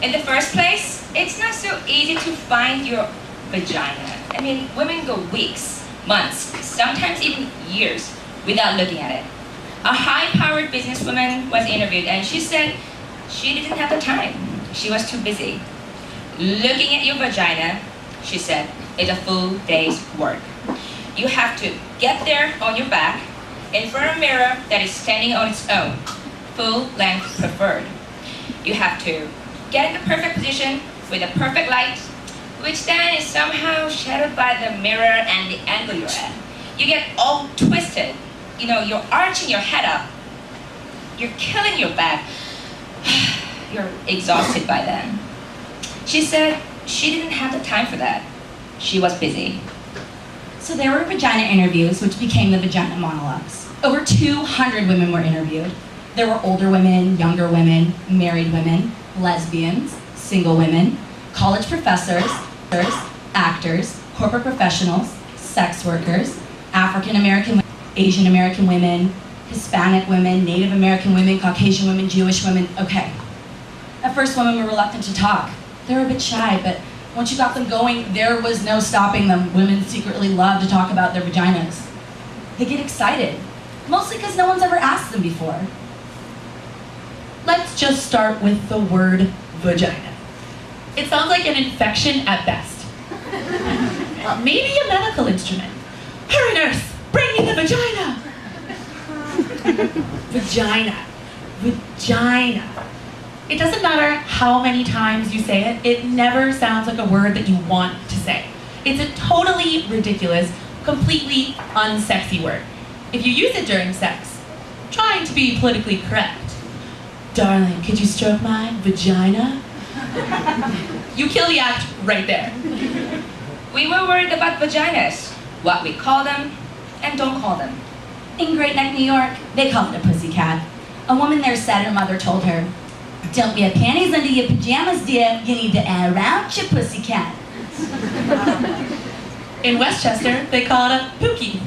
In the first place, it's not so easy to find your vagina. I mean, women go weeks, months, sometimes even years without looking at it. A high-powered businesswoman was interviewed and she said she didn't have the time. She was too busy. Looking at your vagina, she said, is a full day's work. You have to get there on your back, in front of a mirror that is standing on its own, full length preferred. You have to get in the perfect position with a perfect light, which then is somehow shadowed by the mirror and the angle you're at. You get all twisted. You know, you're arching your head up. You're killing your back. You're exhausted by then. She said she didn't have the time for that. She was busy. So there were vagina interviews, which became the Vagina Monologues. Over 200 women were interviewed. There were older women, younger women, married women, lesbians, single women, college professors, actors, corporate professionals, sex workers, African American women, Asian American women, Hispanic women, Native American women, Caucasian women, Jewish women. Okay. At first, women were reluctant to talk. They were a bit shy, but once you got them going, there was no stopping them. Women secretly love to talk about their vaginas. They get excited, mostly because no one's ever asked them before. Let's just start with the word vagina. It sounds like an infection at best. Maybe a medical instrument. Hurry, nurse, bring me the vagina. Vagina. Vagina. It doesn't matter how many times you say it never sounds like a word that you want to say. It's a totally ridiculous, completely unsexy word. If you use it during sex, trying to be politically correct. Darling, could you stroke my vagina? You kill the act right there. We were worried about vaginas, what we call them and don't call them. In Great Neck, New York, they call it a pussycat. A woman there said her mother told her, "Don't wear panties under your pajamas, dear. You need to air out your pussycat." In Westchester, they call it a pookie.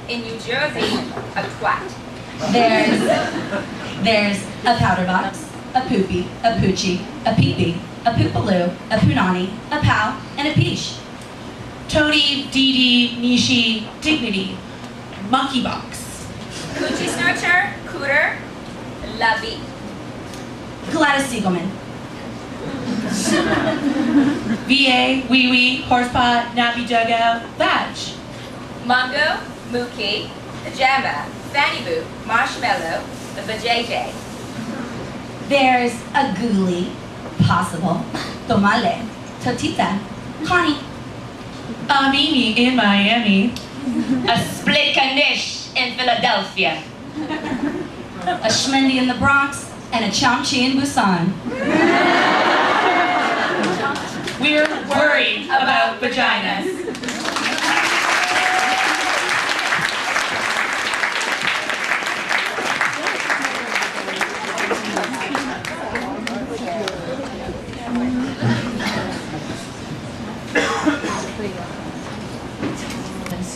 In New Jersey, a twat. There's a powder box, a poopy, a poochie, a peepee, a poopaloo, a punani, a pal, and a peesh. Toady, Dee-dee, Nishi, Dignity, Monkey Box. Coochie snurcher, cooter, lovey. Gladys Siegelman. VA, wee-wee, horsepot, nappy dugout, vag. Mungo, mookie, pajama, fanny boo, marshmallow, the vajayjay. There's a ghoulie, possible, tomale, totita, Connie. A Mimi in Miami. A split knish in Philadelphia. A schmendy in the Bronx, and a chomchi in Busan. We're worried about vaginas.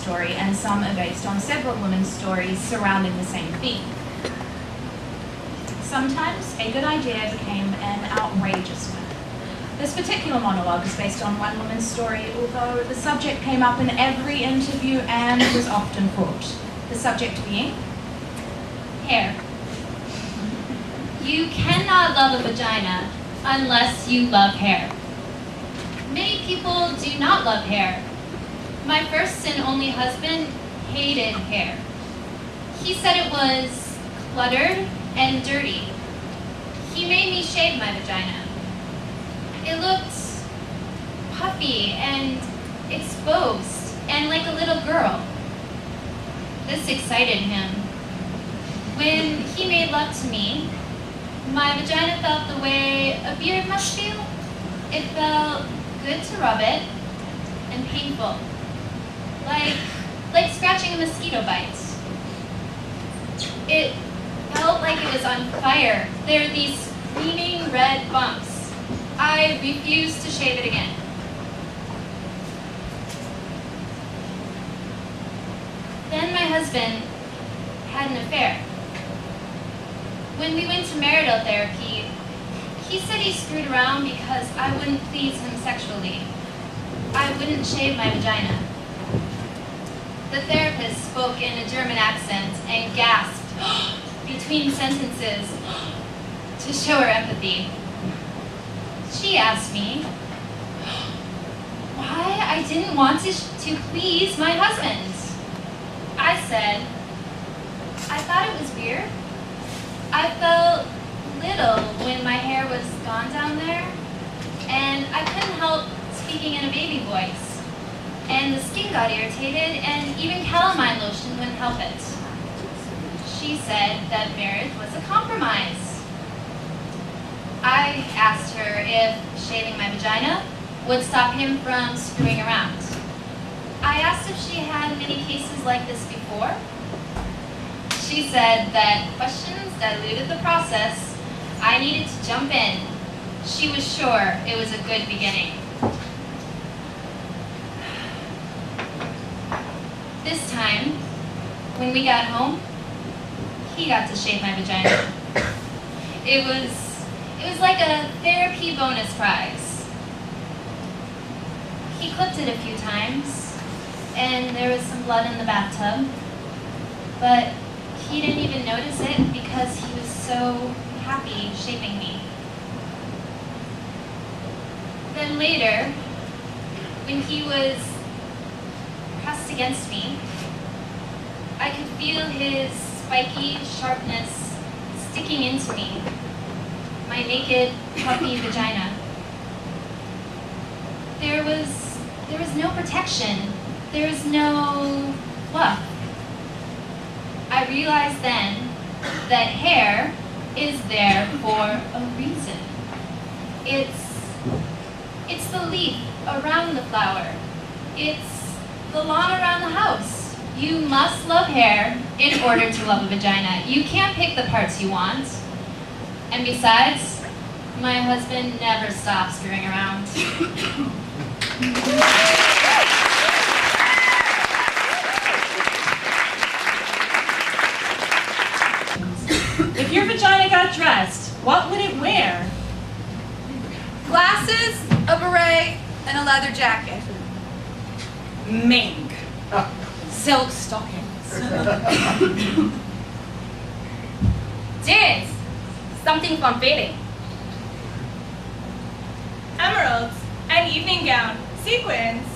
Story, and some are based on several women's stories surrounding the same theme. Sometimes a good idea became an outrageous one. This particular monologue is based on one woman's story, although the subject came up in every interview and was often fraught. The subject being hair. You cannot love a vagina unless you love hair. Many people do not love hair. My first and only husband hated hair. He said it was cluttered and dirty. He made me shave my vagina. It looked puffy and exposed and like a little girl. This excited him. When he made love to me, my vagina felt the way a beard must feel. It felt good to rub it and painful. Like scratching a mosquito bite. It felt like it was on fire. There were these screaming red bumps. I refused to shave it again. Then my husband had an affair. When we went to marital therapy, He said he screwed around because I wouldn't please him sexually. I wouldn't shave my vagina. The therapist spoke in a German accent and gasped between sentences to show her empathy. She asked me why I didn't want to please my husband. I said, I thought it was weird. I felt little when my hair was gone down there, and I couldn't help speaking in a baby voice. And the skin got irritated, and even calamine lotion wouldn't help it. She said that marriage was a compromise. I asked her if shaving my vagina would stop him from screwing around. I asked if she had many cases like this before. She said that questions diluted the process. I needed to jump in. She was sure it was a good beginning. This time, when we got home, he got to shave my vagina. It was like a therapy bonus prize. He clipped it a few times, and there was some blood in the bathtub, but he didn't even notice it because he was so happy shaving me. Then later, when he was pressed against me, I could feel his spiky sharpness sticking into me, my naked puppy vagina. There was no protection. There was no fluff. I realized then that hair is there for a reason. It's the leaf around the flower. It's the lawn around the house. You must love hair in order to love a vagina. You can't pick the parts you want. And besides, my husband never stops screwing around. If your vagina got dressed, what would it wear? Glasses, a beret, and a leather jacket. Mink. Silk stockings. Jeans. Something fun fitting. Emeralds. An evening gown. Sequins.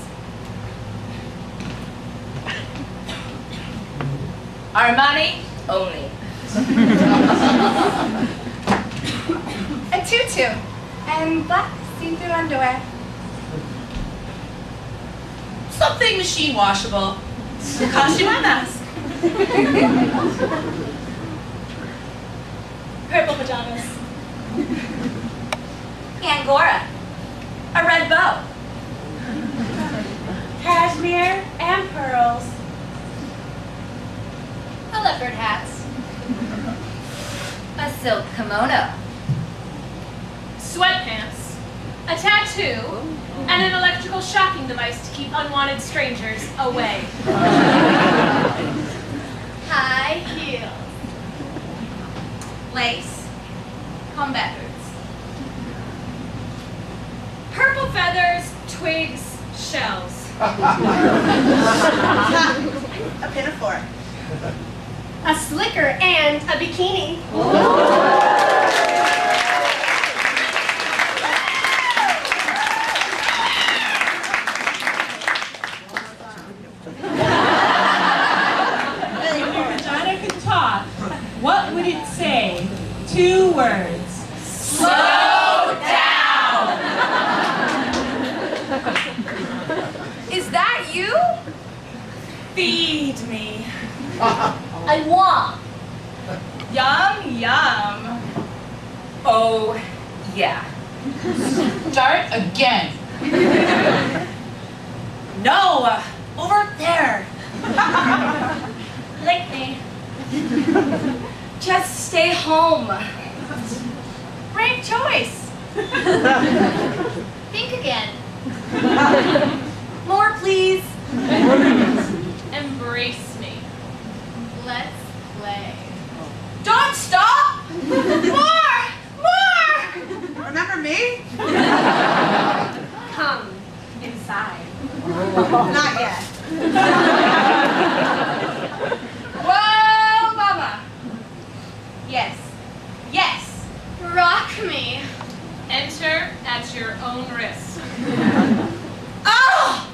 Armani only. A tutu. And black see-through underwear. Something machine washable. Costume and mask. Purple pajamas. Angora. A red bow. Cashmere and pearls. A leopard hat. A silk kimono. Sweatpants. A tattoo. And an electrical shocking device to keep unwanted strangers away. High heels. Lace. Combat boots. Purple feathers, twigs, shells. A pinafore. A slicker and a bikini. If your vagina could talk, what would it say? 2 words. Slow down. Is that you? Feed me. I want. Yum, yum. Oh, yeah. Start again. No, over there. Lick me. Just stay home. Brave choice. Think again. More, please. Embrace me. Let's play. Don't stop! More! More! Not yet. Whoa, mama. Yes. Yes. Rock me. Enter at your own risk. Oh!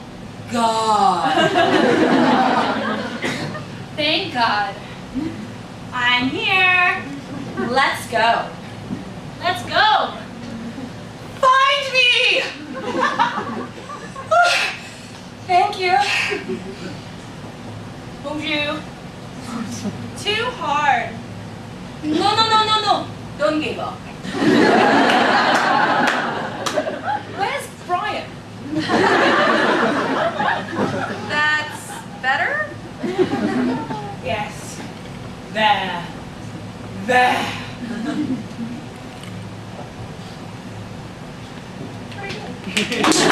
God. Thank God. I'm here. Let's go. Let's go. Find me! Thank you. Bonjour. Too hard. No. Don't give up. Where's Brian? That's better? Yes. There. Pretty good.